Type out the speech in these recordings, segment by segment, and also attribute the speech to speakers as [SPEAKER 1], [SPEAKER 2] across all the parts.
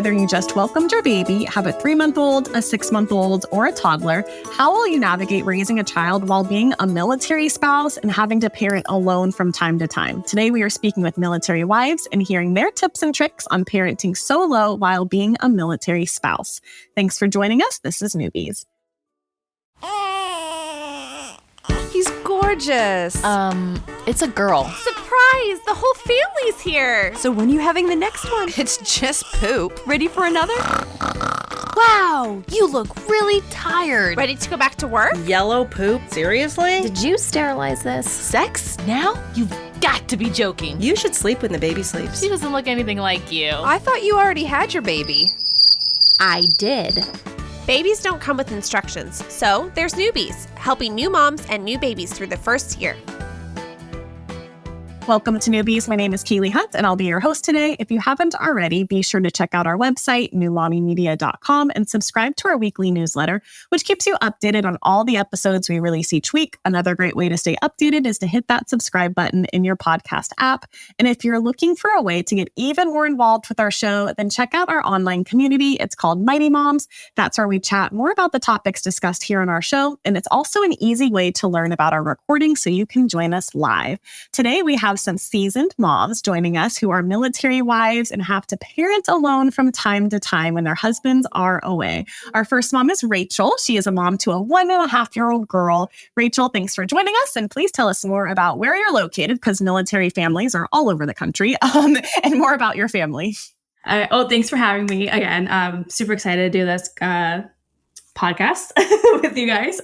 [SPEAKER 1] Whether you just welcomed your baby, have a 3-month-old, a 6-month-old, or a toddler, how will you navigate raising a child while being a military spouse and having to parent alone from time to time? Today, we are speaking with military wives and hearing their tips and tricks on parenting solo while being a military spouse. Thanks for joining us. This is Newbies.
[SPEAKER 2] He's gorgeous.
[SPEAKER 3] It's a girl.
[SPEAKER 4] Surprise! The whole family's here.
[SPEAKER 2] So when are you having the next one?
[SPEAKER 3] It's just poop.
[SPEAKER 2] Ready for another?
[SPEAKER 3] Wow, you look really tired.
[SPEAKER 4] Ready to go back to work?
[SPEAKER 2] Yellow poop? Seriously?
[SPEAKER 3] Did you sterilize this? Sex now? You've got to be joking.
[SPEAKER 2] You should sleep when the baby sleeps.
[SPEAKER 4] She doesn't look anything like you.
[SPEAKER 2] I thought you already had your baby.
[SPEAKER 3] I did.
[SPEAKER 4] Babies don't come with instructions, so there's Newbies, helping new moms and new babies through the first year.
[SPEAKER 1] Welcome to Newbies. My name is Kaylee Hunt, and I'll be your host today. If you haven't already, be sure to check out our website, newmommymedia.com, and subscribe to our weekly newsletter, which keeps you updated on all the episodes we release each week. Another great way to stay updated is to hit that subscribe button in your podcast app. And if you're looking for a way to get even more involved with our show, then check out our online community. It's called Mighty Moms. That's where we chat more about the topics discussed here on our show. And it's also an easy way to learn about our recording so you can join us live. Today, we have some seasoned moms joining us who are military wives and have to parent alone from time to time when their husbands are away. Our first mom is Rachel. She is a mom to a 1.5-year-old girl. Rachel, thanks for joining us, and please tell us more about where you're located, because military families are all over the country, and more about your family.
[SPEAKER 5] Thanks for having me again. I'm super excited to do this podcast with you guys.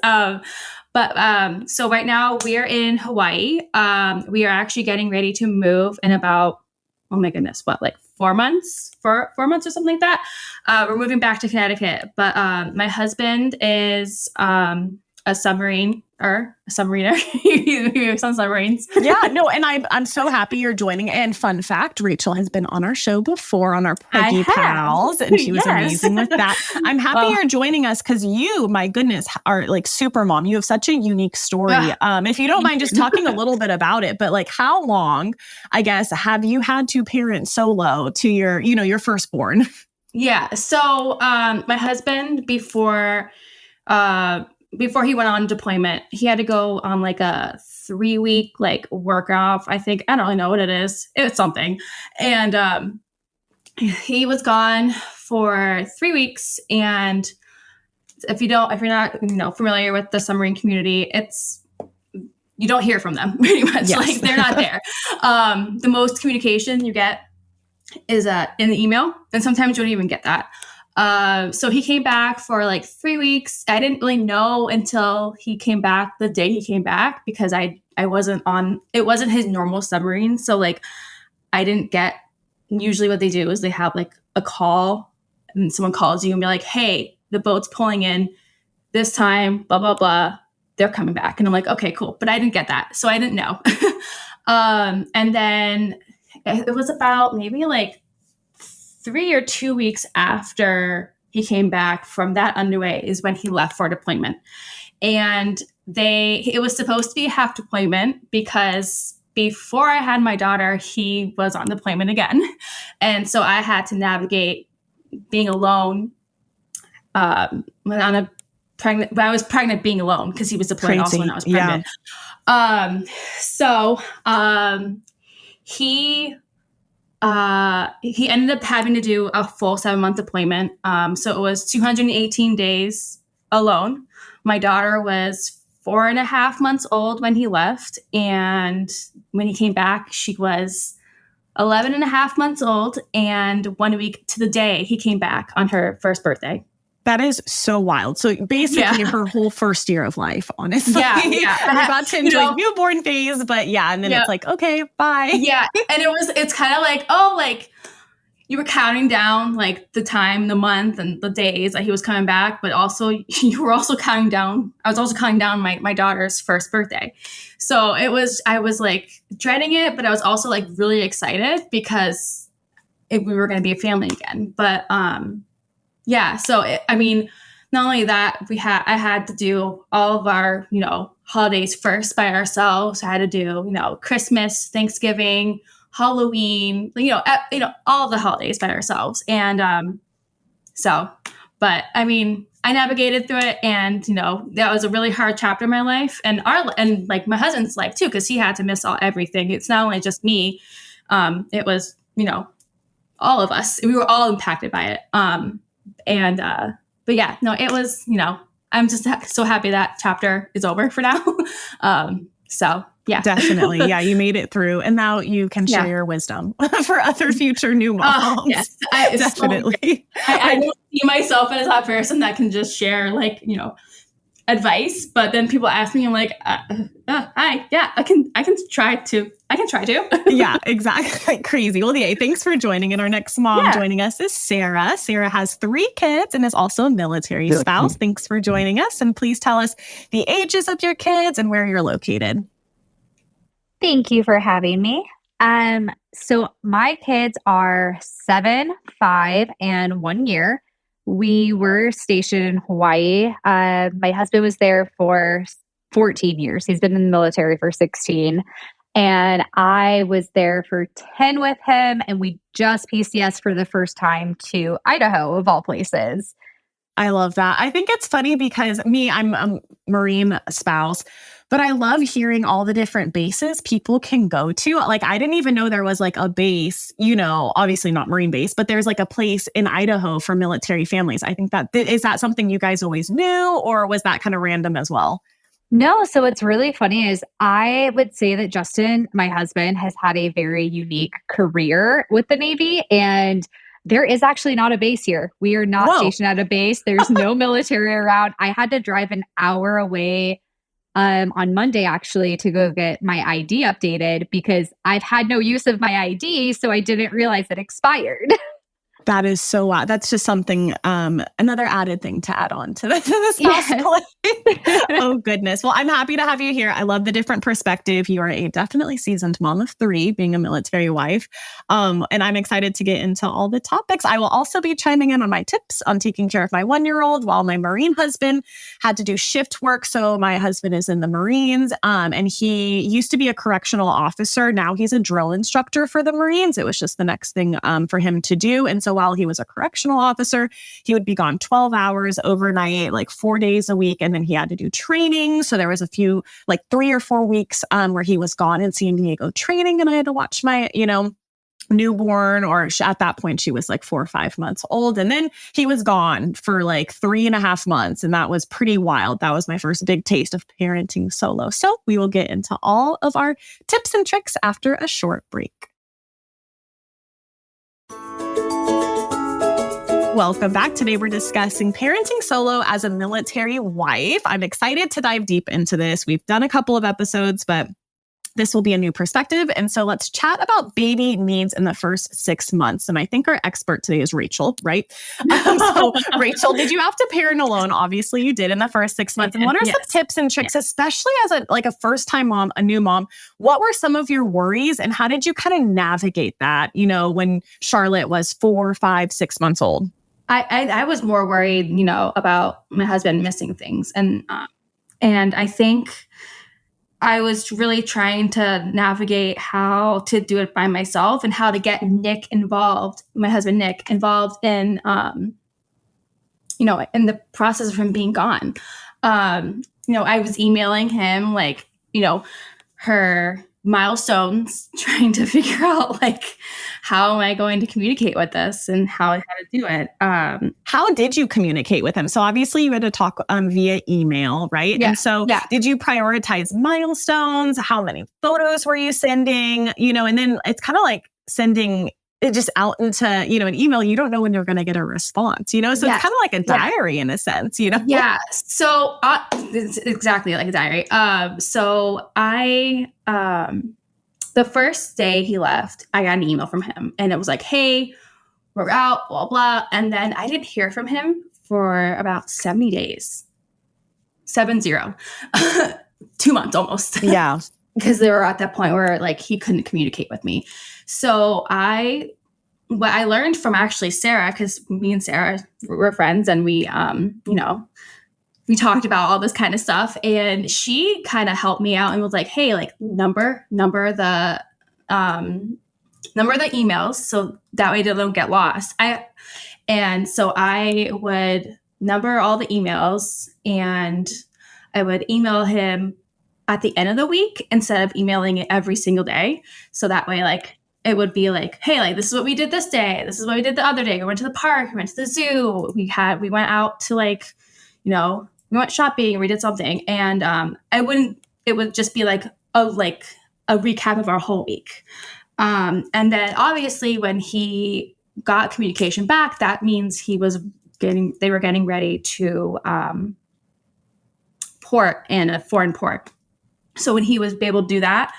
[SPEAKER 5] So right now we are in Hawaii. We are actually getting ready to move in about, 4 months? 4 months or something like that. We're moving back to Connecticut. But my husband is a submariner. He works on submarines.
[SPEAKER 1] Yeah, no, and I'm so happy you're joining. And fun fact, Rachel has been on our show before on our Peggy Pals, and she was amazing with that. I'm happy you're joining us because you, my goodness, are like super mom. You have such a unique story. If you don't mind just talking a little bit about it, but like how long, I guess, have you had to parent solo to your firstborn? Yeah.
[SPEAKER 5] So my husband, before he went on deployment, he had to go on like a 3-week work off. I don't really know what it is. It's something. And he was gone for 3 weeks. And if you're not familiar with the submarine community, you don't hear from them pretty much.
[SPEAKER 1] Yes.
[SPEAKER 5] They're not there. The most communication you get is in the email. And sometimes you don't even get that. So he came back for 3 weeks. I didn't really know until he came back the day he came back, because I wasn't on, it wasn't his normal submarine. So I didn't get, usually what they do is they have a call, and someone calls you and be like, hey, the boat's pulling in this time, blah, blah, blah. They're coming back. And I'm like, okay, cool. But I didn't get that. So I didn't know. And then it was about maybe 3 or 2 weeks after he came back from that underway is when he left for deployment. And it was supposed to be a half deployment, because before I had my daughter, he was on deployment again. And so I had to navigate being alone when I was pregnant, being alone, because he was deployed also when I was pregnant. Yeah. He ended up having to do a full 7-month deployment. So it was 218 days alone. My daughter was 4.5 months old when he left. And when he came back, she was 11.5 months old. And 1 week to the day he came back on her first birthday.
[SPEAKER 1] That is so wild. So basically her whole first year of life, honestly.
[SPEAKER 5] Yeah.
[SPEAKER 1] We got to enjoy newborn phase, but and then it's okay, bye.
[SPEAKER 5] Yeah. And it's kind of you were counting down the time, the month, and the days that he was coming back, but also you were also counting down. I was also counting down my daughter's first birthday. So I was dreading it, but I was also really excited because we were going to be a family again. But so not only that, I had to do all of our, holidays first by ourselves. I had to do, Christmas, Thanksgiving, Halloween, all the holidays by ourselves. And So, but I mean, I navigated through it, and, you know, that was a really hard chapter in my life and like my husband's life too, because he had to miss everything. It's not only just me. It was, you know, all of us. We were all impacted by it. But yeah, no, it was, you know, I'm just so happy that chapter is over for now. So yeah.
[SPEAKER 1] Definitely. Yeah. You made it through, and now you can share your wisdom for other future new moms.
[SPEAKER 5] Yes.
[SPEAKER 1] Definitely.
[SPEAKER 5] I don't see myself as that person that can just share, like, you know, advice, but then people ask me, I'm like, I can try to.
[SPEAKER 1] Yeah, exactly. Crazy. Well, yeah, thanks for joining. And our next mom joining us is Sarah. Sarah has 3 kids and is also a military spouse. Thanks for joining us. And please tell us the ages of your kids and where you're located.
[SPEAKER 6] Thank you for having me. So my kids are 7, 5, and 1 year. We were stationed in Hawaii. My husband was there for 14 years. He's been in the military for 16. And I was there for 10 with him. And we just PCS for the first time to Idaho, of all places.
[SPEAKER 1] I love that. I think it's funny because I'm a Marine spouse, but I love hearing all the different bases people can go to. Like, I didn't even know there was like a base, you know, obviously not Marine base, but there's like a place in Idaho for military families. I think is that something you guys always knew, or was that kind of random as well?
[SPEAKER 6] No, so what's really funny is I would say that Justin, my husband, has had a very unique career with the Navy, and there is actually not a base here. We are not stationed at a base. There's no military around. I had to drive an hour away on Monday, actually, to go get my ID updated because I've had no use of my ID, so I didn't realize it expired.
[SPEAKER 1] That is so wow. That's just something, another added thing to add on to the spouse play. Oh, goodness. Well, I'm happy to have you here. I love the different perspective. You are a definitely seasoned mom of 3, being a military wife. And I'm excited to get into all the topics. I will also be chiming in on my tips on taking care of my 1-year-old while my Marine husband had to do shift work. So my husband is in the Marines, and he used to be a correctional officer. Now he's a drill instructor for the Marines. It was just the next thing for him to do. And so while he was a correctional officer, he would be gone 12 hours overnight, like 4 days a week. And then he had to do training. So there was a few, like 3 or 4 weeks where he was gone in San Diego training. And I had to watch my, you know, newborn, or at that point, she was like 4 or 5 months old. And then he was gone for like 3.5 months. And that was pretty wild. That was my first big taste of parenting solo. So we will get into all of our tips and tricks after a short break. Welcome back. Today we're discussing parenting solo as a military wife. I'm excited to dive deep into this. We've done a couple of episodes, but this will be a new perspective. And so let's chat about baby needs in the first 6 months. And I think our expert today is Rachel, right? So Rachel, did you have to parent alone? Obviously you did in the first 6 months. And what are some tips and tricks, especially as a first-time mom, a new mom? What were some of your worries and how did you kind of navigate that, you know, when Charlotte was 4, 5, 6 months old?
[SPEAKER 5] I was more worried, you know, about my husband missing things. And I think I was really trying to navigate how to do it by myself and how to get Nick involved, my husband, Nick, involved in, you know, in the process of him being gone. You know, I was emailing him, like, you know, her milestones, trying to figure out, like, how am I going to communicate with this and how to do it.
[SPEAKER 1] How did you communicate with him? So obviously you had to talk via email, right?
[SPEAKER 5] Yeah.
[SPEAKER 1] And so did you prioritize milestones? How many photos were you sending? You know, and then it's kind of like sending it just out into, you know, an email. You don't know when you're going to get a response, you know? So it's kind of like a diary in a sense, you know?
[SPEAKER 5] Yeah. So it's exactly like a diary. So I, the first day he left, I got an email from him and it was like, hey, we're out, blah, blah. And then I didn't hear from him for about 70 days. 70. 2 months almost.
[SPEAKER 1] Yeah.
[SPEAKER 5] Because they were at that point where like he couldn't communicate with me. So what I learned from actually Sarah, because me and Sarah were friends and we, you know, we talked about all this kind of stuff, and she kind of helped me out and was like, hey, like number the emails so that way they don't get lost. And so I would number all the emails, and I would email him at the end of the week instead of emailing it every single day. So that way, like, it would be like, hey, like, this is what we did this day. This is what we did the other day. We went to the park. We went to the zoo. We went out to, like, we went shopping. We did something. And it would just be like a recap of our whole week. And then obviously when he got communication back, that means they were getting ready to port in a foreign port. So when he was able to do that,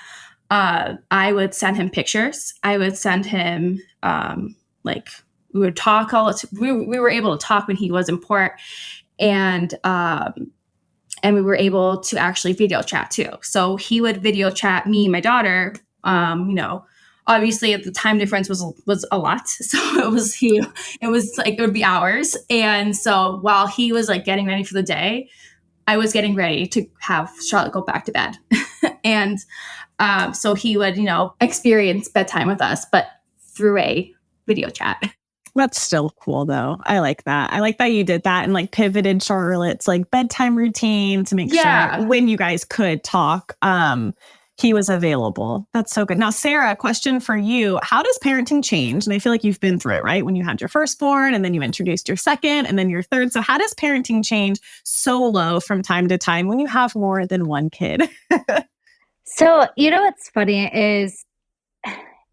[SPEAKER 5] I would send him pictures. I would send him, we would talk we were able to talk when he was in port, and we were able to actually video chat too. So he would video chat me and my daughter, obviously at the time difference was a lot. So it would be hours. And so while he was like getting ready for the day, I was getting ready to have Charlotte go back to bed. And so he would, experience bedtime with us, but through a video chat.
[SPEAKER 1] That's still cool, though. I like that. I like that you did that and like pivoted Charlotte's like bedtime routine to make sure when you guys could talk, he was available. That's so good. Now, Sarah, question for you. How does parenting change? And I feel like you've been through it, right? When you had your firstborn and then you introduced your second and then your third. So how does parenting change solo from time to time when you have more than one kid?
[SPEAKER 6] So, what's funny is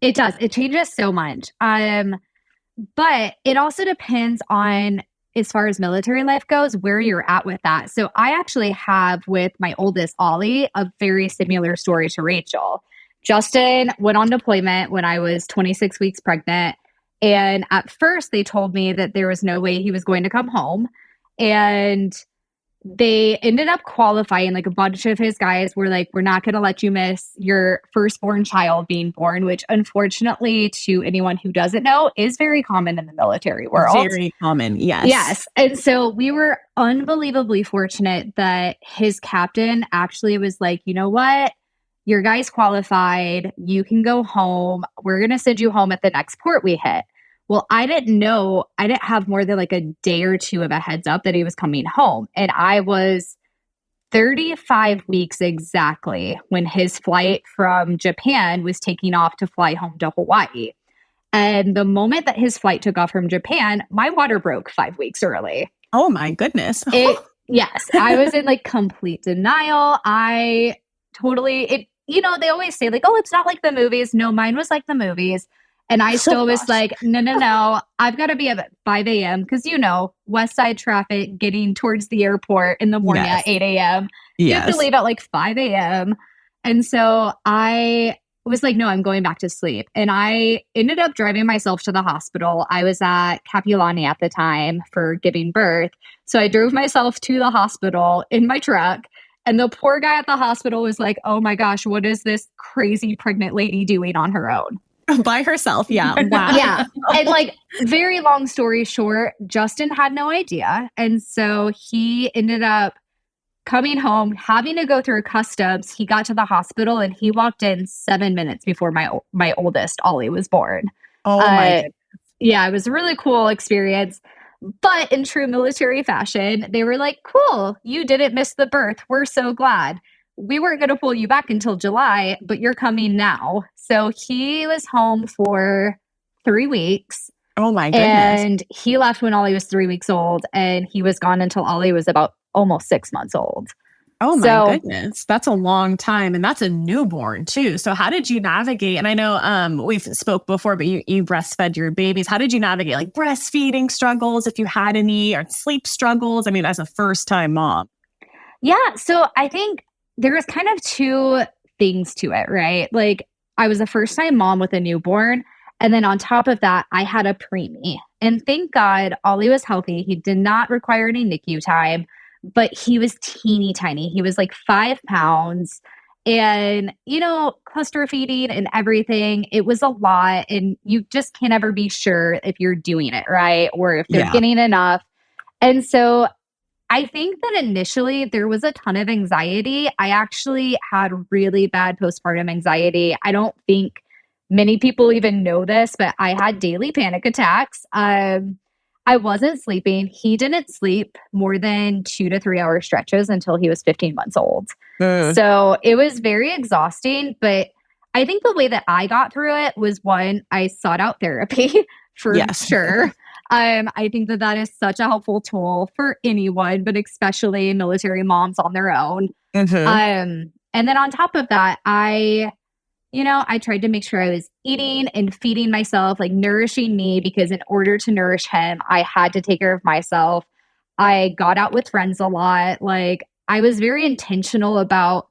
[SPEAKER 6] it changes so much. But it also depends on, as far as military life goes, where you're at with that. So I actually have with my oldest, Ollie, a very similar story to Rachel. Justin went on deployment when I was 26 weeks pregnant. And at first they told me that there was no way he was going to come home. And they ended up qualifying, like a bunch of his guys were like, we're not going to let you miss your firstborn child being born, which unfortunately, to anyone who doesn't know, is very common in the military world.
[SPEAKER 1] Very common, yes.
[SPEAKER 6] Yes. And so we were unbelievably fortunate that his captain actually was like, you know what? Your guy's qualified. You can go home. We're going to send you home at the next port we hit. Well, I didn't know, I didn't have more than like a day or two of a heads up that he was coming home. And I was 35 weeks exactly when his flight from Japan was taking off to fly home to Hawaii. And the moment that his flight took off from Japan, my water broke 5 weeks early.
[SPEAKER 1] Oh my goodness.
[SPEAKER 6] Yes, I was in like complete denial. They always say like, oh, it's not like the movies. No, mine was like the movies. And I still was like, no, I've got to be up at 5 a.m. because, West Side traffic getting towards the airport in the morning at 8 a.m. You have to leave at like 5 a.m. And so I was like, no, I'm going back to sleep. And I ended up driving myself to the hospital. I was at Capilani at the time for giving birth. So I drove myself to the hospital in my truck. And the poor guy at the hospital was like, oh my gosh, what is this crazy pregnant lady doing on her own?
[SPEAKER 1] By herself. Yeah. Wow.
[SPEAKER 6] Yeah. And like, very long story short, Justin had no idea. And so he ended up coming home, having to go through customs. He got to the hospital and he walked in 7 minutes before my oldest, Ollie, was born.
[SPEAKER 1] Oh my goodness.
[SPEAKER 6] Yeah, it was a really cool experience. But in true military fashion, they were like, cool, you didn't miss the birth. We're so glad. We weren't going to pull you back until July, but you're coming now. So he was home for 3 weeks.
[SPEAKER 1] Oh my goodness.
[SPEAKER 6] And he left when Ollie was 3 weeks old, and he was gone until Ollie was about almost 6 months old.
[SPEAKER 1] Oh my goodness. That's a long time. And that's a newborn too. So how did you navigate? And I know we've spoke before, but you breastfed your babies. How did you navigate like breastfeeding struggles, if you had any, or sleep struggles? I mean, as a first time mom.
[SPEAKER 6] Yeah. So I think there was kind of two things to it, right? Like I was a first time mom with a newborn. And then on top of that, I had a preemie. And thank God, Ollie was healthy. He did not require any NICU time, but he was teeny tiny. He was like 5 pounds. And, cluster feeding and everything, it was a lot. And you just can't ever be sure if you're doing it right or if they're getting enough. And so I think that initially there was a ton of anxiety. I actually had really bad postpartum anxiety. I don't think many people even know this, but I had daily panic attacks. I I wasn't sleeping. He didn't sleep more than 2 to 3 hour stretches until he was 15 months old. So it was very exhausting. But I think the way that I got through it was one, I sought out therapy for sure. I think that that is such a helpful tool for anyone, but especially military moms on their own. And then on top of that, I tried to make sure I was eating and feeding myself, like nourishing me, because in order to nourish him, I had to take care of myself. I got out with friends a lot. Like I was very intentional about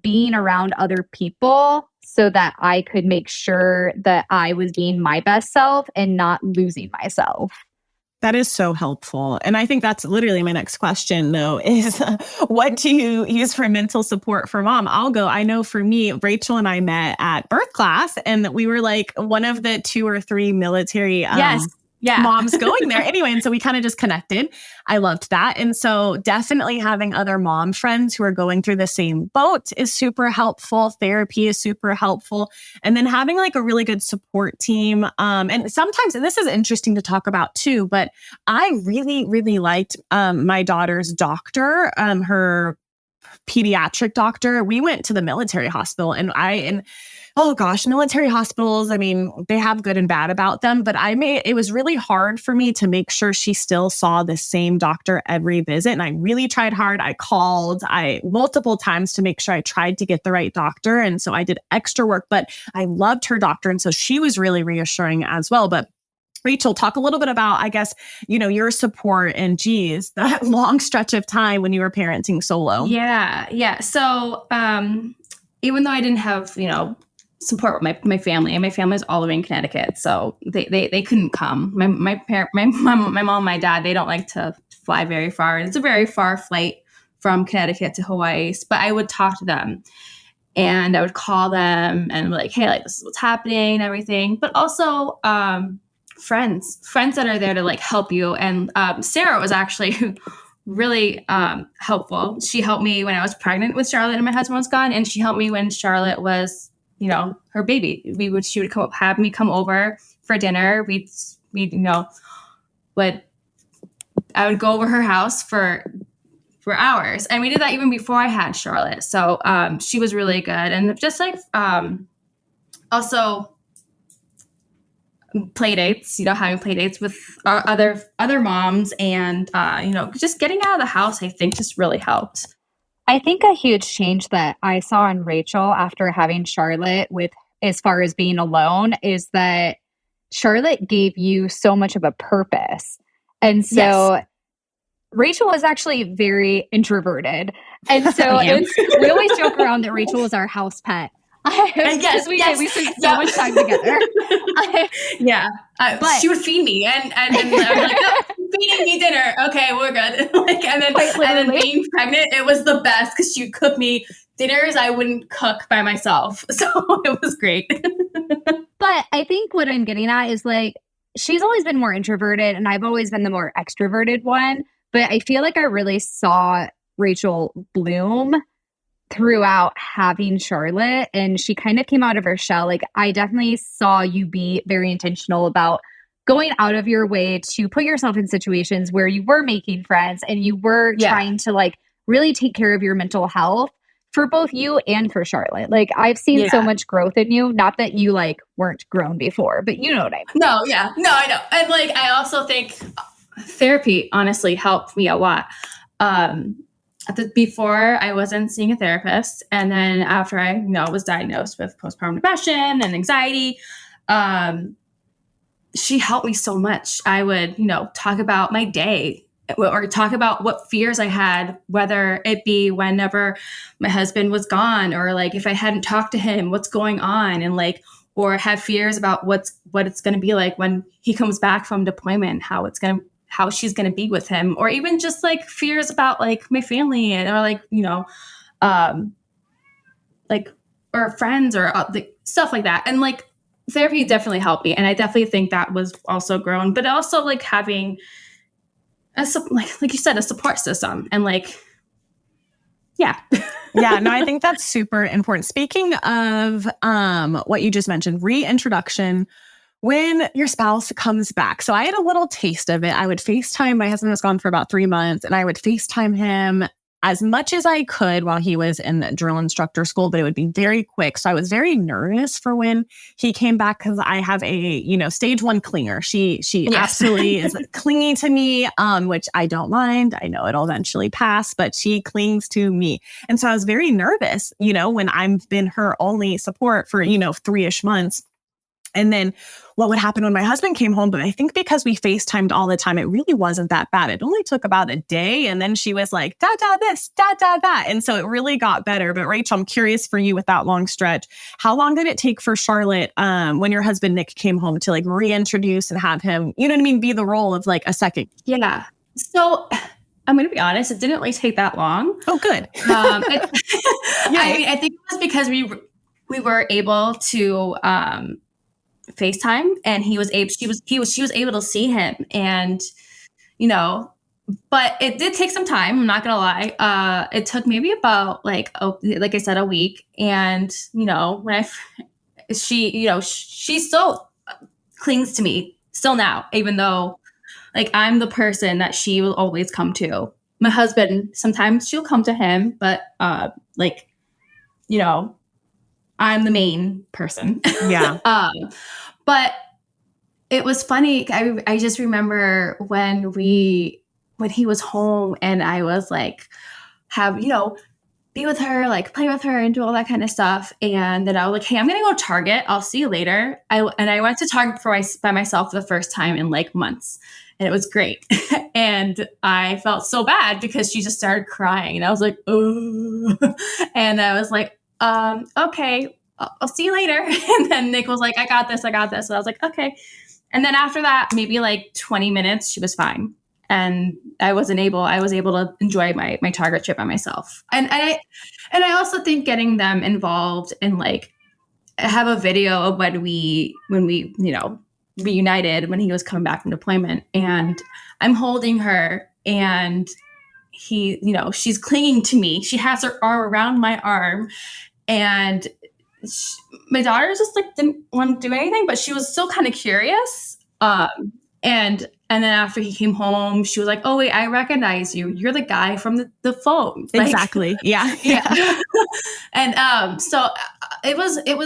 [SPEAKER 6] being around other people so that I could make sure that I was being my best self and not losing myself.
[SPEAKER 1] That is so helpful. And I think that's literally my next question, though, is what do you use for mental support for mom? I'll go. I know for me, Rachel and I met at birth class, and we were like one of the 2 or 3 military moms going there anyway. And so we kind of just connected. I loved that. And so definitely having other mom friends who are going through the same boat is super helpful. Therapy is super helpful. And then having like a really good support team. And sometimes, and this is interesting to talk about too, but I really, really liked my daughter's doctor, her pediatric doctor. We went to the military hospital, and oh gosh, military hospitals, I mean, they have good and bad about them, but it was really hard for me to make sure she still saw the same doctor every visit. And I really tried hard. I called multiple times to make sure I tried to get the right doctor. And so I did extra work, but I loved her doctor. And so she was really reassuring as well. But Rachel, talk a little bit about, I guess, your support and that long stretch of time when you were parenting solo.
[SPEAKER 5] Yeah. So even though I didn't have, support with my family, and my family is all the way in Connecticut, so they couldn't come. My mom, and my dad, they don't like to fly very far. It's a very far flight from Connecticut to Hawaii, but I would talk to them. And I would call them and be like, hey, like this is what's happening and everything. But also friends that are there to like help you. And Sarah was actually really helpful. She helped me when I was pregnant with Charlotte and my husband was gone. And she helped me when Charlotte was, her baby. She would have me come over for dinner. I would go over her house for hours. And we did that even before I had Charlotte. So she was really good. And just like also play dates, having play dates with our other moms, and just getting out of the house, I think just really helped.
[SPEAKER 6] I think a huge change that I saw in Rachel after having Charlotte as far as being alone is that Charlotte gave you so much of a purpose. And so Rachel was actually very introverted. And so we always joke around that Rachel was our house pet.
[SPEAKER 5] Yes, we spent so much time together. But she would feed me, and I'm like, oh, feeding me dinner. Okay, we're good. And then being pregnant, it was the best because she would cook me dinners I wouldn't cook by myself. So it was great.
[SPEAKER 6] But I think what I'm getting at is like she's always been more introverted, and I've always been the more extroverted one. But I feel like I really saw Rachel bloom throughout having Charlotte, and she kind of came out of her shell. Like I definitely saw you be very intentional about going out of your way to put yourself in situations where you were making friends and you were trying to like really take care of your mental health for both you and for Charlotte. Like I've seen so much growth in you, not that you like weren't grown before, but you know what I mean.
[SPEAKER 5] No, I know. And like, I also think therapy honestly helped me a lot. Before I wasn't seeing a therapist, and then after I was diagnosed with postpartum depression and anxiety, she helped me so much. I would talk about my day or talk about what fears I had, whether it be whenever my husband was gone, or like if I hadn't talked to him, what's going on, and like, or had fears about what it's going to be like when he comes back from deployment, how she's going to be with him, or even just like fears about like my family or like, like, or friends or stuff like that. And like therapy definitely helped me. And I definitely think that was also grown, but also like having like you said, a support system and like, yeah.
[SPEAKER 1] Yeah, no, I think that's super important. Speaking of what you just mentioned, reintroduction. when your spouse comes back. So I had a little taste of it. I would FaceTime. My husband was gone for about 3 months, and I would FaceTime him as much as I could while he was in drill instructor school, but it would be very quick. So I was very nervous for when he came back because I have a, stage 1 clinger. She absolutely is clingy to me, which I don't mind. I know it'll eventually pass, but she clings to me. And so I was very nervous, when I've been her only support for, 3-ish months. And then what would happen when my husband came home? But I think because we FaceTimed all the time, it really wasn't that bad. It only took about a day. And then she was like, da, da, this, da, da, that. And so it really got better. But Rachel, I'm curious for you with that long stretch. How long did it take for Charlotte, when your husband, Nick, came home to like reintroduce and have him, be the role of like a second?
[SPEAKER 5] Yeah. So I'm going to be honest, it didn't really take that long.
[SPEAKER 1] Oh, good.
[SPEAKER 5] I think it was because we were able to, FaceTime, and she was able to see him, and but it did take some time. I'm not gonna lie. It took maybe about like I said, a week, and when she still clings to me still now, even though like I'm the person that she will always come to. My husband, sometimes she'll come to him, but I'm the main person.
[SPEAKER 1] Yeah.
[SPEAKER 5] But it was funny. I just remember when he was home and I was like, be with her, like play with her and do all that kind of stuff. And then I was like, hey, I'm going to go Target. I'll see you later. I went to Target by myself for the first time in like months. And it was great. And I felt so bad because she just started crying. And I was like, oh. And I was like, okay. I'll see you later. And then Nick was like, I got this. And I was like, okay. And then after that, maybe like 20 minutes, she was fine. And I was able to enjoy my Target trip by myself. And I also think getting them involved in like, I have a video of when we reunited when he was coming back from deployment, and I'm holding her and she's clinging to me. She has her arm around my arm, and my daughter just like didn't want to do anything, but she was still kind of curious. And then after he came home, she was like, "Oh wait, I recognize you. You're the guy from the phone." Like,
[SPEAKER 1] exactly. Yeah.
[SPEAKER 5] Yeah. And so it was it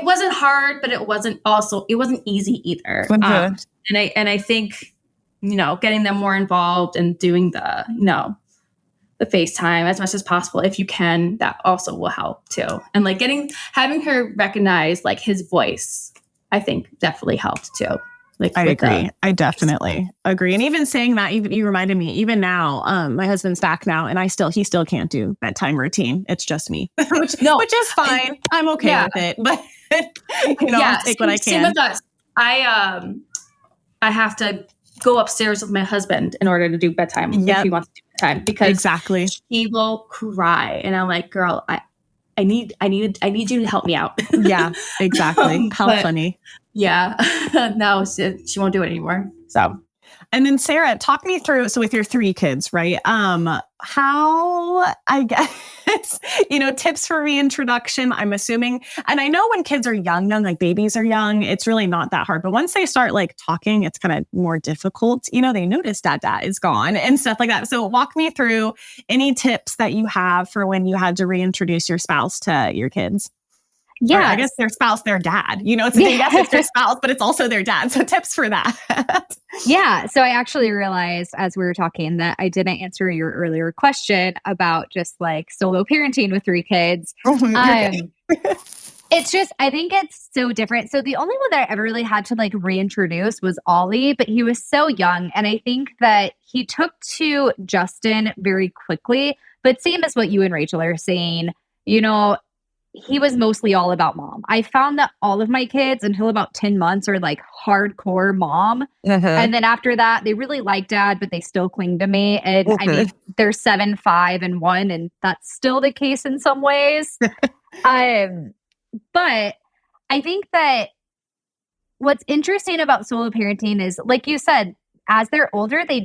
[SPEAKER 5] wasn't hard, but it wasn't easy either. And I think getting them more involved and doing the FaceTime as much as possible, if you can, that also will help too. And like having her recognize like his voice, I think definitely helped too. Like
[SPEAKER 1] I agree. I definitely agree. And even saying that, even you reminded me, even now, my husband's back now and he still can't do bedtime routine. It's just me, which is fine. I'm okay with it, but I'll take what I can.
[SPEAKER 5] Same with us. I have to go upstairs with my husband in order to do bedtime if he wants to do bedtime, because he will cry. And I'm like, girl, I need you to help me out.
[SPEAKER 1] Yeah, exactly. How funny.
[SPEAKER 5] Yeah. No, she won't do it anymore. So.
[SPEAKER 1] And then Sarah, talk me through, so with your 3 kids, right? How, I guess, tips for reintroduction, I'm assuming. And I know when kids are young, like babies are young, it's really not that hard. But once they start like talking, it's kind of more difficult. They notice dad is gone and stuff like that. So walk me through any tips that you have for when you had to reintroduce your spouse to your kids. Yeah, I guess their spouse, their dad. It's it's their spouse, but it's also their dad. So tips for that.
[SPEAKER 6] Yeah. So I actually realized as we were talking that I didn't answer your earlier question about just like solo parenting with 3 kids. It's just, I think it's so different. So the only one that I ever really had to like reintroduce was Ollie, but he was so young. And I think that he took to Justin very quickly. But same as what you and Rachel are saying, he was mostly all about mom. I found that all of my kids until about 10 months are like hardcore mom. And then after that, they really like dad, but they still cling to me. And I mean, they're 7, 5, and 1, and that's still the case in some ways. But I think that what's interesting about solo parenting is, like you said, as they're older, they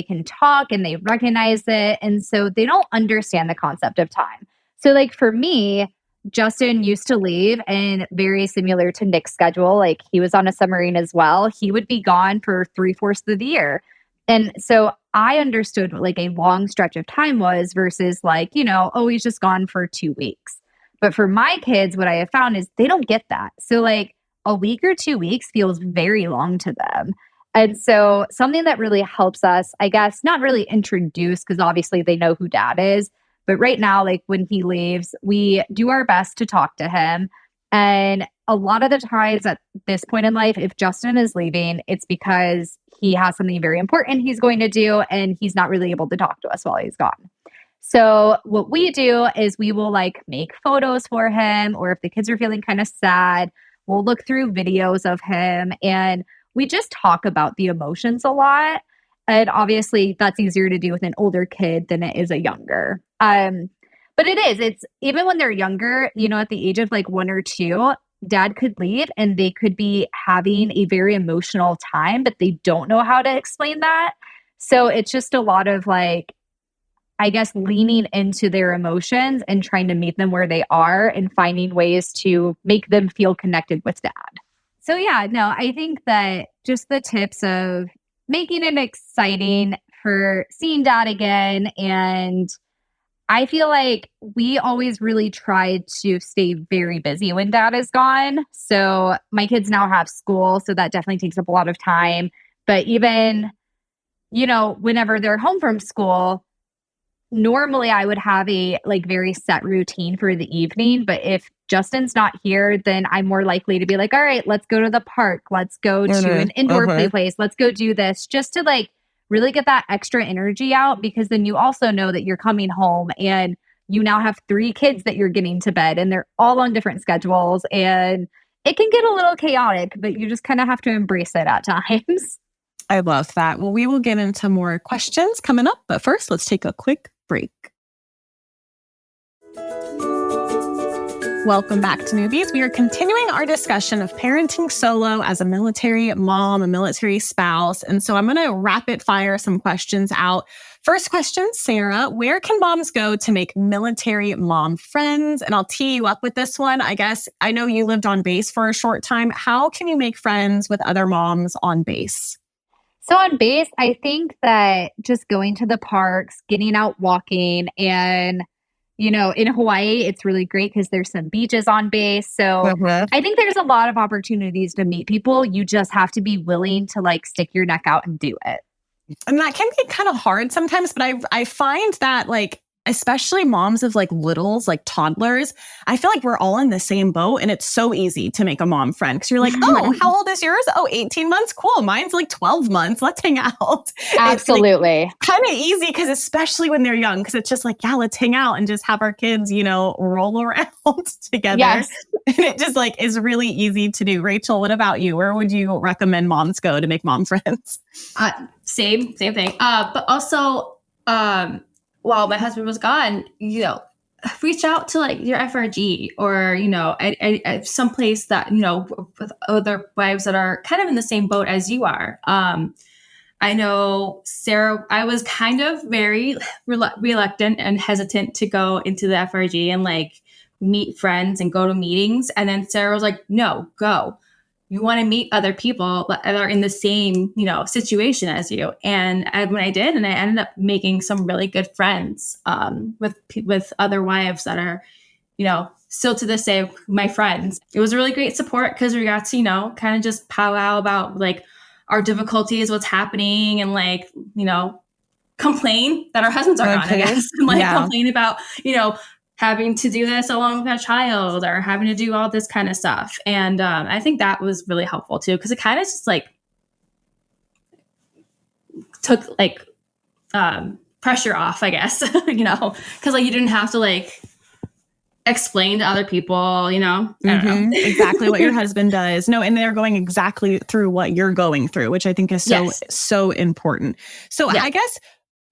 [SPEAKER 6] can talk and they recognize it. And so they don't understand the concept of time. So like for me, Justin used to leave, and very similar to Nick's schedule, like he was on a submarine as well. He would be gone for 3/4 of the year. And so I understood what like a long stretch of time was versus like, oh, he's just gone for 2 weeks. But for my kids, what I have found is they don't get that. So like a week or 2 weeks feels very long to them. And so something that really helps us, I guess, not really introduce, because obviously they know who dad is. But right now, like when he leaves, we do our best to talk to him. And a lot of the times at this point in life, if Justin is leaving, it's because he has something very important he's going to do and he's not really able to talk to us while he's gone. So what we do is we will like make photos for him, or if the kids are feeling kind of sad, we'll look through videos of him and we just talk about the emotions a lot. And obviously that's easier to do with an older kid than it is a younger. But it's even when they're younger, at the age of like 1 or 2, dad could leave and they could be having a very emotional time, but they don't know how to explain that. So it's just a lot of like, I guess, leaning into their emotions and trying to meet them where they are and finding ways to make them feel connected with dad. So yeah, no, I think that just the tips of making it exciting for seeing dad again. And I feel like we always really try to stay very busy when dad is gone. So my kids now have school, so that definitely takes up a lot of time. But even, whenever they're home from school, normally I would have a like very set routine for the evening. But if Justin's not here, then I'm more likely to be like, all right, let's go to the park. Let's go to an indoor play place. Let's go do this, just to like really get that extra energy out, because then you also know that you're coming home and you now have 3 kids that you're getting to bed and they're all on different schedules and it can get a little chaotic, but you just kind of have to embrace it at times.
[SPEAKER 1] I love that. Well, we will get into more questions coming up, but first let's take a quick break. Welcome back to Newbies. We are continuing our discussion of parenting solo as a military mom, a military spouse. And so I'm going to rapid fire some questions out. First question, Sarah, where can moms go to make military mom friends? And I'll tee you up with this one. I guess I know you lived on base for a short time. How can you make friends with other moms on base?
[SPEAKER 6] So on base, I think that just going to the parks, getting out walking, and in Hawaii, it's really great because there's some beaches on base. So I think there's a lot of opportunities to meet people. You just have to be willing to like stick your neck out and do it.
[SPEAKER 1] And that can be kind of hard sometimes, but I find that like, especially moms of like littles, like toddlers, I feel like we're all in the same boat and it's so easy to make a mom friend because you're like, oh, how old is yours? Oh, 18 months. Cool. Mine's like 12 months. Let's hang out.
[SPEAKER 6] Absolutely.
[SPEAKER 1] Like kind of easy because especially when they're young, because it's just like, yeah, let's hang out and just have our kids, roll around together.
[SPEAKER 6] Yes.
[SPEAKER 1] And it just like is really easy to do. Rachel, what about you? Where would you recommend moms go to make mom friends?
[SPEAKER 5] Same thing. But also, while my husband was gone, reach out to like your FRG or, at some place that, with other wives that are kind of in the same boat as you are. I know, Sarah, I was kind of very reluctant and hesitant to go into the FRG and like meet friends and go to meetings. And then Sarah was like, no, go. You want to meet other people that are in the same, situation as you. And when I did, and I ended up making some really good friends with other wives that are, still to this day, my friends. It was a really great support because we got to, kind of just powwow about like our difficulties, what's happening, and like, complain that our husbands are gone, I guess. And like complain about, having to do this along with a child or having to do all this kind of stuff. And I think that was really helpful too, because it kind of just like took like pressure off, I guess, because like you didn't have to like explain to other people, I don't know.
[SPEAKER 1] Exactly what your husband does. No, and they're going exactly through what you're going through, which I think is so important. So I guess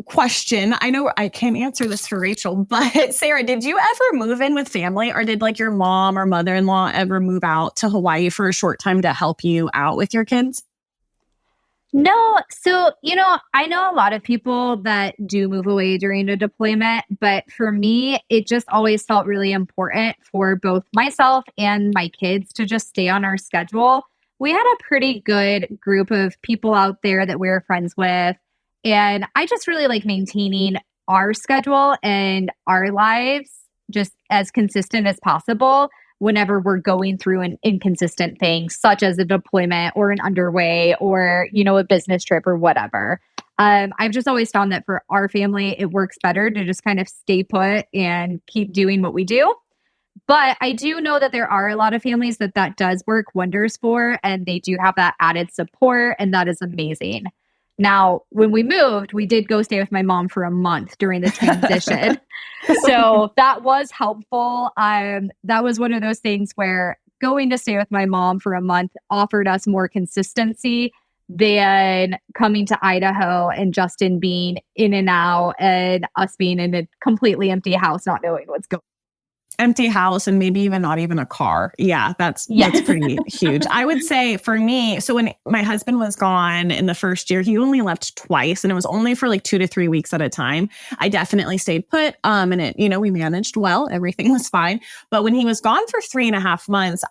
[SPEAKER 1] question, I know I can't answer this for Rachel, but Sarah, did you ever move in with family, or did like your mom or mother-in-law ever move out to Hawaii for a short time to help you out with your kids?
[SPEAKER 6] No. So, I know a lot of people that do move away during a deployment, but for me, it just always felt really important for both myself and my kids to just stay on our schedule. We had a pretty good group of people out there that we were friends with. And I just really like maintaining our schedule and our lives just as consistent as possible whenever we're going through an inconsistent thing, such as a deployment or an underway or, a business trip or whatever. I've just always found that for our family, it works better to just kind of stay put and keep doing what we do. But I do know that there are a lot of families that does work wonders for, and they do have that added support, and that is amazing. Now, when we moved, we did go stay with my mom for a month during the transition. So that was helpful. That was one of those things where going to stay with my mom for a month offered us more consistency than coming to Idaho and Justin being in and out and us being in a completely empty house, not knowing what's going on.
[SPEAKER 1] Empty house and maybe even not even a car. Yeah, that's pretty huge. I would say for me, so when my husband was gone in the first year, he only left twice and it was only for like 2 to 3 weeks at a time. I definitely stayed put. And it, we managed well, everything was fine. But when he was gone for 3.5 months,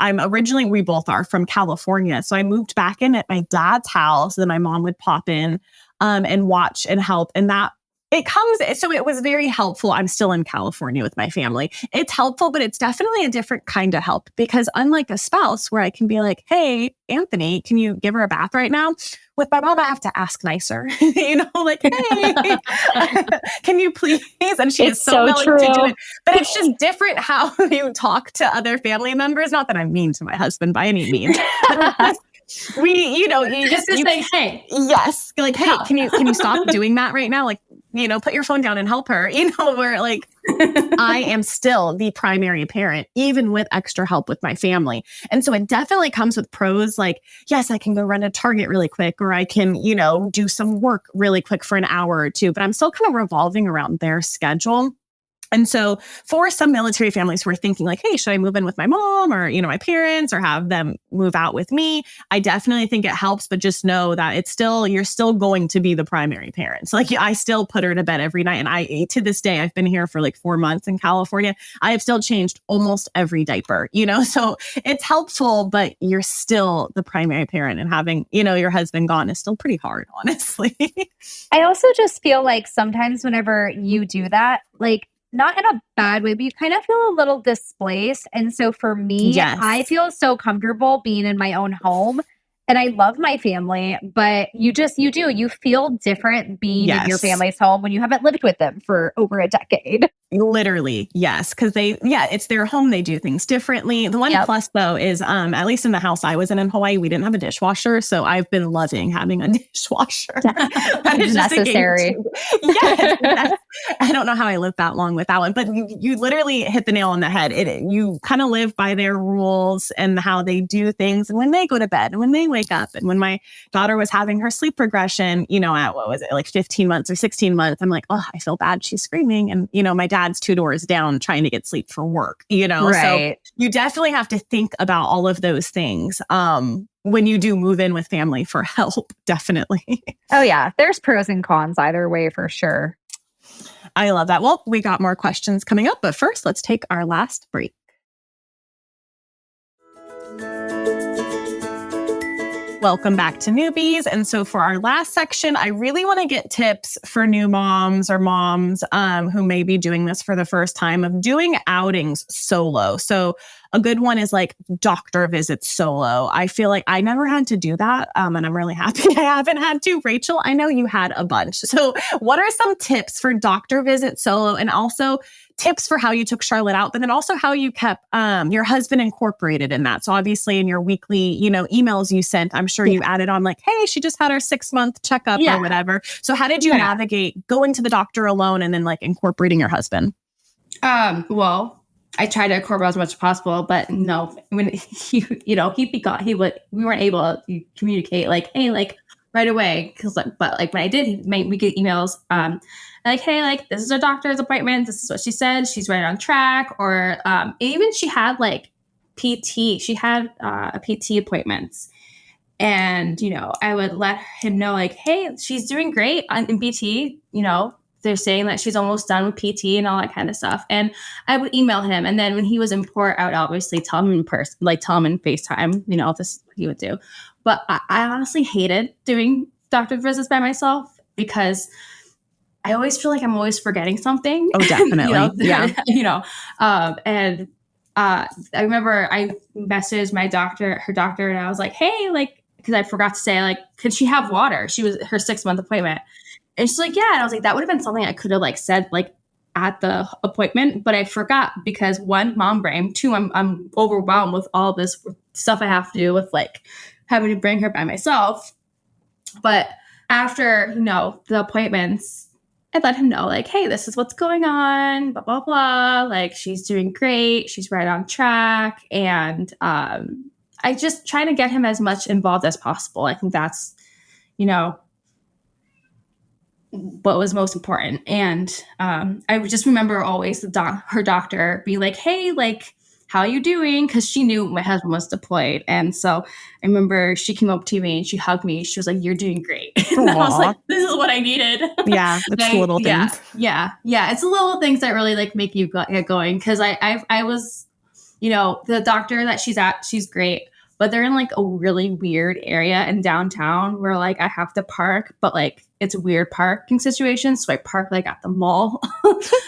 [SPEAKER 1] we both are from California. So I moved back in at my dad's house. Then my mom would pop in and watch and help. And so it was very helpful. I'm still in California with my family. It's helpful, but it's definitely a different kind of help because unlike a spouse where I can be like, hey, Anthony, can you give her a bath right now? With my mom, I have to ask nicer, like, hey, can you please? And she is so willing to do it. But it's just different how you talk to other family members. Not that I'm mean to my husband by any means. But you just say, hey. Yes. Like, hey, can you stop doing that right now? Like, put your phone down and help her, where like I am still the primary parent, even with extra help with my family. And so it definitely comes with pros. Like, yes, I can go run a Target really quick, or I can, do some work really quick for an hour or two, but I'm still kind of revolving around their schedule. And so for some military families who are thinking like, hey, should I move in with my mom or, my parents or have them move out with me? I definitely think it helps, but just know that you're still going to be the primary parent. So like I still put her to bed every night. And to this day, I've been here for like 4 months in California. I have still changed almost every diaper, so it's helpful, but you're still the primary parent, and having, your husband gone is still pretty hard, honestly.
[SPEAKER 6] I also just feel like sometimes whenever you do that, like, not in a bad way, but you kind of feel a little displaced. And so for me, yes. I feel so comfortable being in my own home and I love my family, but you feel different being in your family's home when you haven't lived with them for over a decade.
[SPEAKER 1] Literally, yes. Because it's their home. They do things differently. The one plus though is, at least in the house I was in Hawaii, we didn't have a dishwasher. So I've been loving having a dishwasher. That is
[SPEAKER 6] necessary.
[SPEAKER 1] Yes. I don't know how I lived that long without one, but you literally hit the nail on the head. You kind of live by their rules and how they do things. And when they go to bed and when they wake up, and when my daughter was having her sleep progression, at what was it, like 15 months or 16 months, I'm like, oh, I feel bad. She's screaming. And, my dad's 2 doors down trying to get sleep for work,
[SPEAKER 6] Right.
[SPEAKER 1] So you definitely have to think about all of those things. When you do move in with family for help, definitely.
[SPEAKER 6] Oh yeah. There's pros and cons either way for sure.
[SPEAKER 1] I love that. Well, we got more questions coming up, but first let's take our last break. Welcome back to Newbies. And so for our last section, I really want to get tips for new moms or moms who may be doing this for the first time of doing outings solo. So a good one is like doctor visits solo. I feel like I never had to do that. And I'm really happy I haven't had to. Rachel, I know you had a bunch. So what are some tips for doctor visits solo, and also tips for how you took Charlotte out, but then also how you kept your husband incorporated in that? So obviously in your weekly, emails you sent, I'm sure you added on like, hey, she just had her 6-month checkup or whatever. So how did you navigate going to the doctor alone and then like incorporating your husband?
[SPEAKER 5] Well, I tried to incorporate as much as possible, but no, when we weren't able to communicate like, hey, like right away. But when I did, we get emails, like, hey, like this is our doctor's appointment. This is what she said. She's right on track. Or even she had like PT. She had PT appointments. And, I would let him know like, hey, she's doing great in PT, they're saying that she's almost done with PT and all that kind of stuff. And I would email him. And then when he was in port, I would obviously tell him in person, like tell him in FaceTime, this is what he would do. But I honestly hated doing doctor visits by myself because I always feel like I'm always forgetting something.
[SPEAKER 1] Oh, definitely. Yeah.
[SPEAKER 5] And I remember I messaged her doctor, and I was like, hey, like, because I forgot to say, like, could she have water? She was her 6-month appointment. And she's like, yeah. And I was like, that would have been something I could have like said like at the appointment, but I forgot because 1, mom brain, 2, I'm overwhelmed with all this stuff I have to do with like having to bring her by myself. But after, the appointments, I let him know like, hey, this is what's going on, blah, blah, blah. Like, she's doing great. She's right on track. And I just try to get him as much involved as possible. I think that's, what was most important. And I just remember always her doctor be like, hey, like, how are you doing? Because she knew my husband was deployed. And so I remember she came up to me and she hugged me. She was like, you're doing great. And I was like, this is what I needed.
[SPEAKER 1] Yeah, it's the little things.
[SPEAKER 5] Yeah. It's the little things that really like make you get going. Because I was, the doctor that she's at, she's great. But they're in like a really weird area in downtown where like I have to park, but like it's a weird parking situation. So I park like at the mall.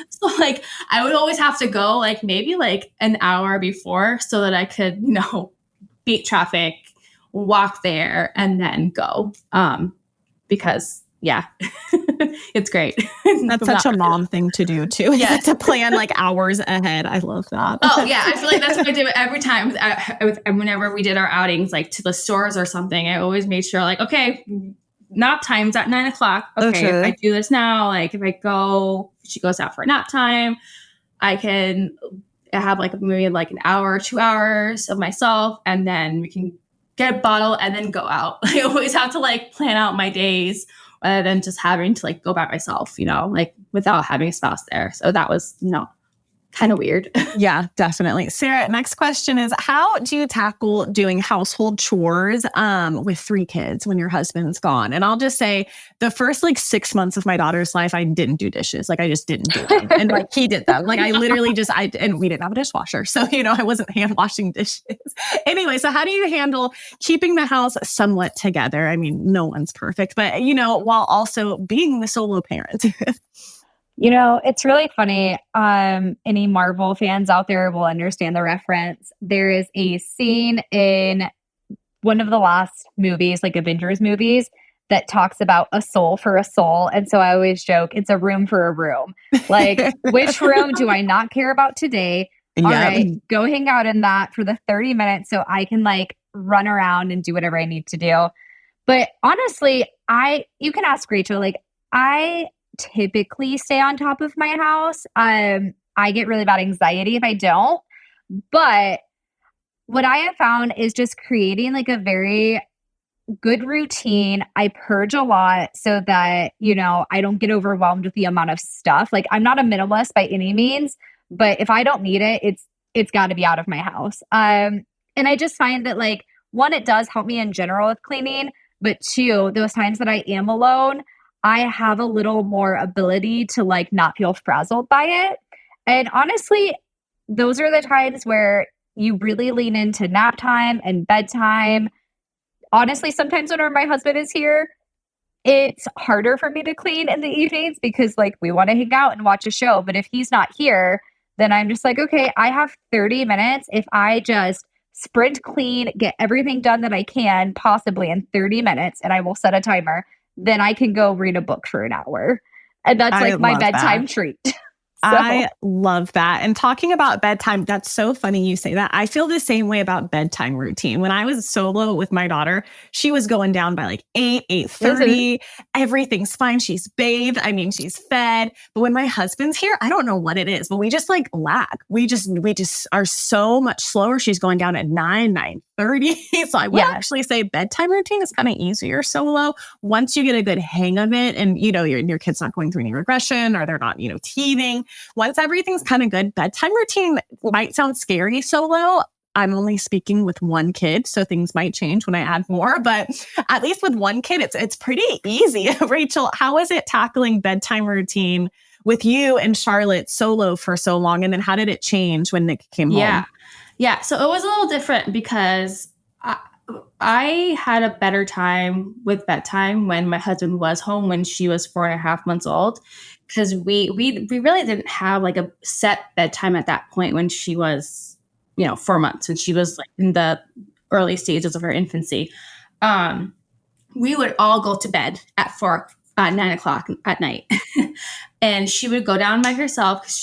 [SPEAKER 5] So like I would always have to go like maybe like an hour before so that I could, beat traffic, walk there, and then go. Because it's great.
[SPEAKER 1] That's such a mom thing to do too. Yeah, to plan like hours ahead. I love that.
[SPEAKER 5] Oh yeah, I feel like that's what I do every time. Whenever we did our outings, like to the stores or something, I always made sure like, okay, nap time's at 9:00. Okay, if I do this now, like if she goes out for a nap time, I can have like maybe like an hour or 2 hours of myself, and then we can get a bottle and then go out. I always have to like plan out my days rather than just having to like go by myself, like without having a spouse there. So that was, kind of weird.
[SPEAKER 1] Yeah, definitely. Sarah, next question is, how do you tackle doing household chores with 3 kids when your husband's gone? And I'll just say the first like 6 months of my daughter's life, I didn't do dishes. Like I just didn't do them. And like he did them. Like I literally and we didn't have a dishwasher. So, I wasn't hand washing dishes. Anyway, so how do you handle keeping the house somewhat together? I mean, no one's perfect, but while also being the solo parent.
[SPEAKER 6] It's really funny. Any Marvel fans out there will understand the reference. There is a scene in one of the last movies, like Avengers movies, that talks about a soul for a soul. And so I always joke, it's a room for a room. Like, which room do I not care about today? All right, go hang out in that for the 30 minutes so I can like run around and do whatever I need to do. But honestly, you can ask Rachel, like I typically stay on top of my house. I get really bad anxiety if I don't. But what I have found is just creating like a very good routine. I purge a lot so that, I don't get overwhelmed with the amount of stuff. Like I'm not a minimalist by any means, but if I don't need it, it's got to be out of my house. And I just find that like, 1, it does help me in general with cleaning, but 2, those times that I am alone, I have a little more ability to like not feel frazzled by it. And honestly, those are the times where you really lean into nap time and bedtime. Honestly, sometimes when my husband is here, it's harder for me to clean in the evenings because like we want to hang out and watch a show. But if he's not here, then I'm just like, okay, I have 30 minutes. If I just sprint clean, get everything done that I can possibly in 30 minutes, and I will set a timer, then I can go read a book for an hour. And that's like my bedtime treat. So.
[SPEAKER 1] I love that. And talking about bedtime, that's so funny you say that. I feel the same way about bedtime routine. When I was solo with my daughter, she was going down by like 8:30. Everything's fine. She's bathed. I mean, she's fed. But when my husband's here, I don't know what it is, but we just like lag. We just are so much slower. She's going down at 9:30. So I would actually say bedtime routine is kind of easier solo once you get a good hang of it. And, your kid's not going through any regression or they're not, teething. Once everything's kind of good, bedtime routine might sound scary solo. I'm only speaking with one kid, so things might change when I add more, but at least with one kid, it's pretty easy. Rachel, how is it tackling bedtime routine with you and Charlotte solo for so long? And then how did it change when Nick came home?
[SPEAKER 5] Yeah. So it was a little different because I had a better time with bedtime when my husband was home when she was 4.5 months old, because we really didn't have like a set bedtime at that point when she was, 4 months, when she was like in the early stages of her infancy. We would all go to bed at 9 o'clock at night. And she would go down by herself because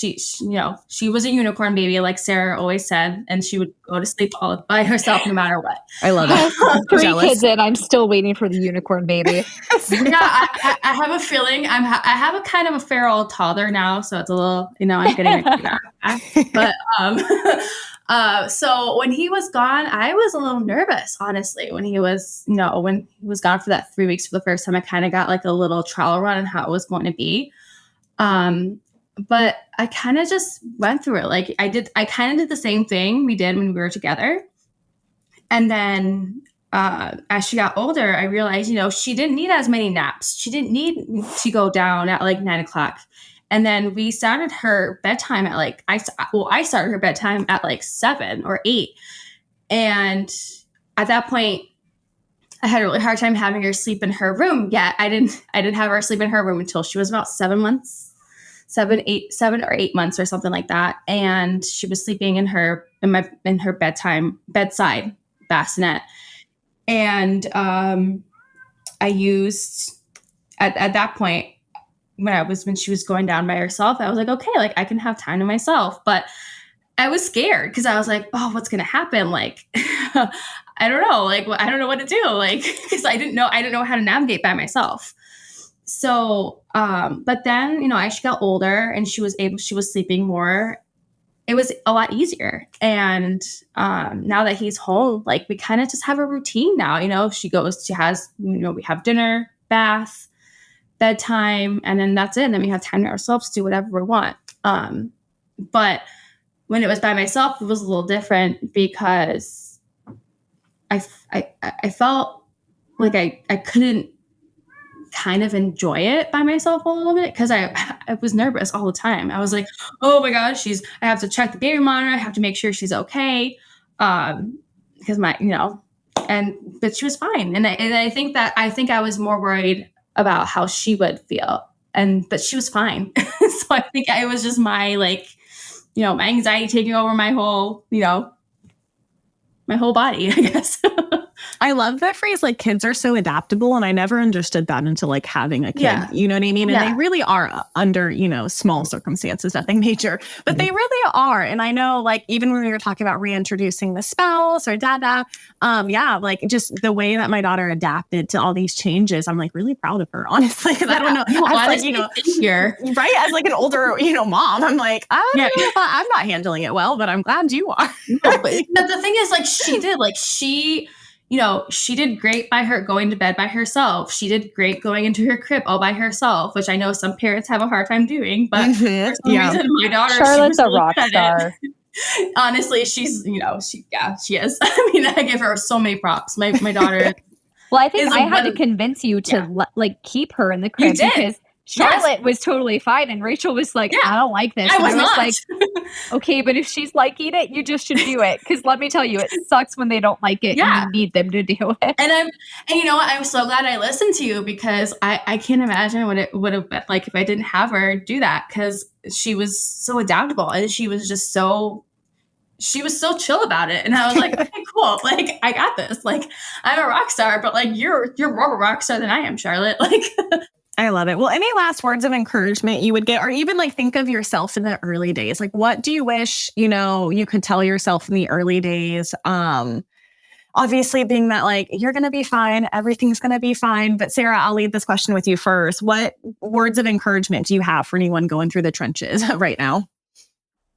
[SPEAKER 5] she was a unicorn baby, like Sarah always said, and she would go to sleep all by herself no matter what.
[SPEAKER 1] I love it.
[SPEAKER 6] 3 kids in, I'm still waiting for the unicorn baby.
[SPEAKER 5] I have a feeling I have a kind of a feral toddler now, so it's a little, I'm getting back. But so when he was gone, I was a little nervous, honestly. When he was gone for that 3 weeks for the first time, I kind of got like a little trial run on how it was going to be. But I kind of just went through it. Like I kind of did the same thing we did when we were together. And then, as she got older, I realized, she didn't need as many naps. She didn't need to go down at like 9 o'clock. And then we started her bedtime at like, I started her bedtime at like 7 or 8. And at that point, I had a really hard time having her sleep in her room yet. I didn't have her sleep in her room until she was about 7 or 8 months or something like that. And she was sleeping in her bedside bassinet. And I used at that point when she was going down by herself, I was like, okay, like I can have time to myself. But I was scared because I was like, oh, what's going to happen? Like, I don't know. Like, I don't know what to do. Like, because I didn't know how to navigate by myself. So, but then, as she got older and she was sleeping more, it was a lot easier. And now that he's home, like we kind of just have a routine now. She has, we have dinner, bath, bedtime, and then that's it. And then we have time to ourselves to do whatever we want. But when it was by myself, it was a little different because I felt like I couldn't kind of enjoy it by myself a little bit because I was nervous all the time. I was like, oh my gosh, I have to check the baby monitor. I have to make sure she's okay. Because but she was fine. And I think I was more worried about how she would feel. But she was fine. So I think it was just my my anxiety taking over my whole, my whole body, I guess.
[SPEAKER 1] I love that phrase, like kids are so adaptable. And I never understood that until like having a kid, you know what I mean? And they really are under, small circumstances, nothing major, but they really are. And I know like, even when we were talking about reintroducing the spouse or dada, like just the way that my daughter adapted to all these changes, I'm like really proud of her, honestly. Cause I don't know, here, right? As like an older, mom, I'm like, I don't know if I'm not handling it well, but I'm glad you are.
[SPEAKER 5] But the thing is like, she did great by her going to bed by herself. She did great going into her crib all by herself, which I know some parents have a hard time doing. But for some reason, my daughter,
[SPEAKER 6] Charlotte's a rock star.
[SPEAKER 5] Honestly, she's, she is. I mean, I give her so many props. My daughter.
[SPEAKER 6] Well, I think I had to convince you to keep her in the crib because Charlotte was totally fine, and Rachel was like, I don't like this.
[SPEAKER 5] I was
[SPEAKER 6] like, okay, but if she's liking it, you just should do it. Because let me tell you, it sucks when they don't like it and you need them to do it.
[SPEAKER 5] And you know what? I'm so glad I listened to you because I can't imagine what it would have been like if I didn't have her do that, because she was so adaptable and she was so chill about it. And I was like, okay, cool. Like, I got this. Like, I'm a rock star, but like, you're more of a rock star than I am, Charlotte. Like,
[SPEAKER 1] I love it. Well, any last words of encouragement you would get, or even like think of yourself in the early days? Like, what do you wish, you could tell yourself in the early days? Obviously being that like, you're going to be fine. Everything's going to be fine. But Sarah, I'll leave this question with you first. What words of encouragement do you have for anyone going through the trenches right now?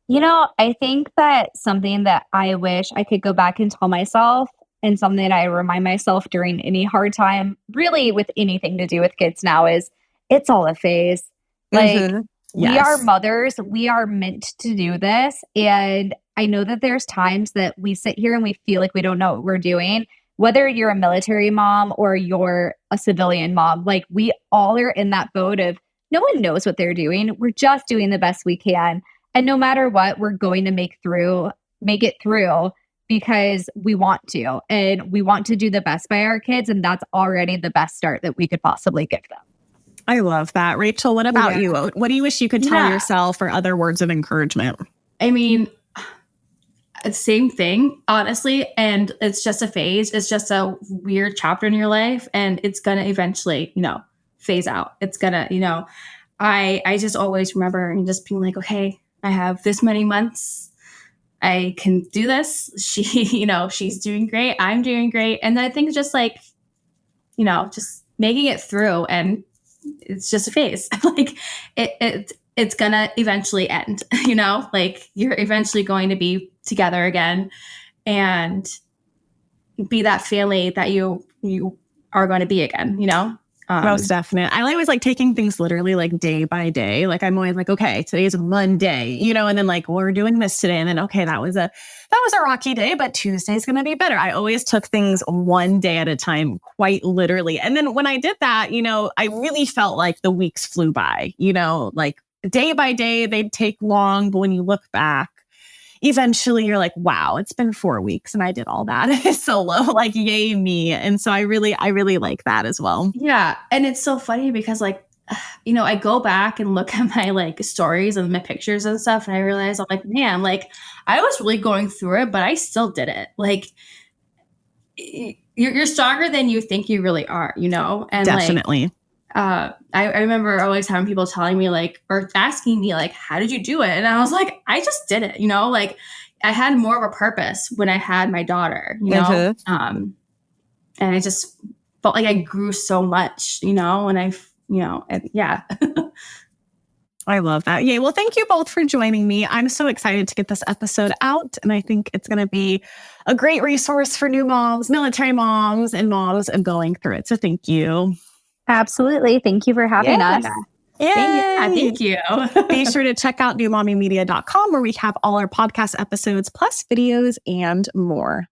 [SPEAKER 6] I think that something that I wish I could go back and tell myself, and something that I remind myself during any hard time, really with anything to do with kids now, is it's all a phase. Like, we are mothers. We are meant to do this. And I know that there's times that we sit here and we feel like we don't know what we're doing. Whether you're a military mom or you're a civilian mom, like we all are in that boat of no one knows what they're doing. We're just doing the best we can. And no matter what, we're going to make it through because we want to. And we want to do the best by our kids. And that's already the best start that we could possibly give them.
[SPEAKER 1] I love that. Rachel, what about you? What do you wish you could tell yourself or other words of encouragement?
[SPEAKER 5] I mean, same thing, honestly. And it's just a phase. It's just a weird chapter in your life. And it's going to eventually, phase out. It's going to, I just always remember just being like, okay, I have this many months. I can do this. She's doing great. I'm doing great. And I think just like, just making it through, and it's just a phase. Like it's gonna eventually end, like you're eventually going to be together again and be that family that you are going to be again,
[SPEAKER 1] Most definite. I always like taking things literally like day by day. Like I'm always like, okay, today's Monday, and then like we're doing this today. And then, okay, that was a rocky day, but Tuesday's going to be better. I always took things one day at a time, quite literally. And then when I did that, I really felt like the weeks flew by, like day by day, they'd take long. But when you look back, eventually you're like, wow, it's been 4 weeks and I did all that solo, like, yay me. And so I really like that as well.
[SPEAKER 5] Yeah. And it's so funny because like, I go back and look at my like stories and my pictures and stuff. And I realize I'm like, man, like I was really going through it, but I still did it. Like you're stronger than you think you really are, and
[SPEAKER 1] definitely.
[SPEAKER 5] Like, I remember always having people telling me like, or asking me like, how did you do it? And I was like, I just did it, like I had more of a purpose when I had my daughter, and I just felt like I grew so much, and yeah.
[SPEAKER 1] I love that. Yay. Well, thank you both for joining me. I'm so excited to get this episode out. And I think it's going to be a great resource for new moms, military moms, and moms going through it. So thank you.
[SPEAKER 6] Absolutely. Thank you for having us.
[SPEAKER 1] Yeah,
[SPEAKER 5] thank you.
[SPEAKER 1] Be sure to check out newmommymedia.com where we have all our podcast episodes, plus videos and more.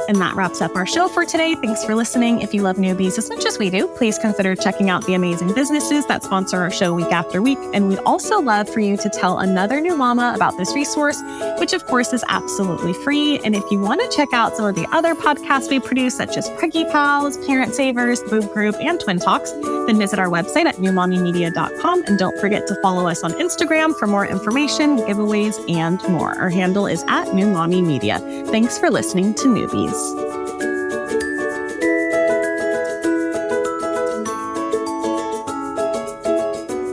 [SPEAKER 1] And that wraps up our show for today. Thanks for listening. If you love newbies as much as we do, please consider checking out the amazing businesses that sponsor our show week after week. And we'd also love for you to tell another new mama about this resource, which of course is absolutely free. And if you want to check out some of the other podcasts we produce, such as Preggy Pals, Parent Savers, Boob Group, and Twin Talks, then visit our website at newmommymedia.com. And don't forget to follow us on Instagram for more information, giveaways, and more. Our handle is at newmommymedia. Thanks for listening to Newbies.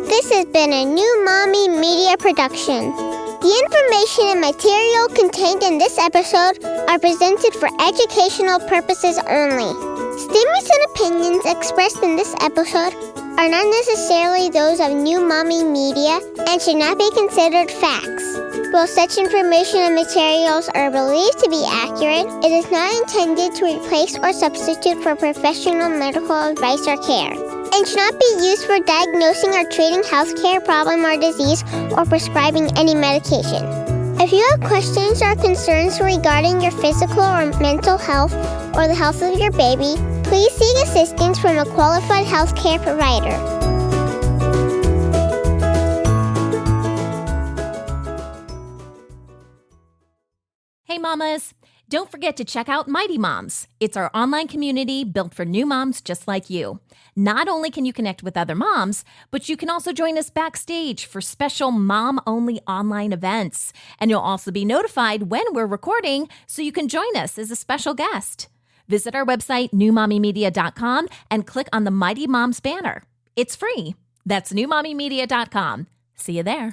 [SPEAKER 7] This has been a New Mommy Media production. The information and material contained in this episode are presented for educational purposes only. Statements and opinions expressed in this episode are not necessarily those of New Mommy Media and should not be considered facts. While such information and materials are believed to be accurate, it is not intended to replace or substitute for professional medical advice or care, and should not be used for diagnosing or treating healthcare problem or disease or prescribing any medication. If you have questions or concerns regarding your physical or mental health or the health of your baby, please seek assistance from a qualified healthcare provider.
[SPEAKER 3] Hey mamas, don't forget to check out Mighty Moms. It's our online community built for new moms just like you. Not only can you connect with other moms, but you can also join us backstage for special mom-only online events. And you'll also be notified when we're recording so you can join us as a special guest. Visit our website, newmommymedia.com, and click on the Mighty Moms banner. It's free. That's newmommymedia.com. See you there.